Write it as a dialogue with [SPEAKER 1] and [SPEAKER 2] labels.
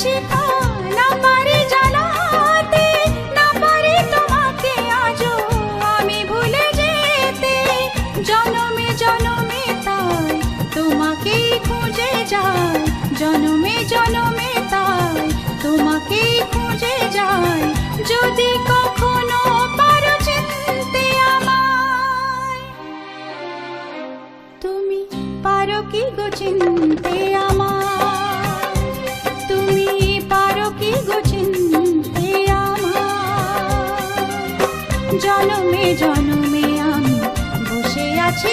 [SPEAKER 1] শিখা না পারি জানাতে, না পারি তোমাকে আজও আমি ভুলে যেতে। জনমে জনমে তাই তোমাকেই খুঁজে যাই, জনমে জনমে তাই তোমাকেই খুঁজে যাই। যদি কখনো পারো চিনতে আমায়, তুমি পারো কি গো চিনতে আমায়, তুমি পারো কি গো চিনতে আমায়। জনমে জনমে আমি বসে আছি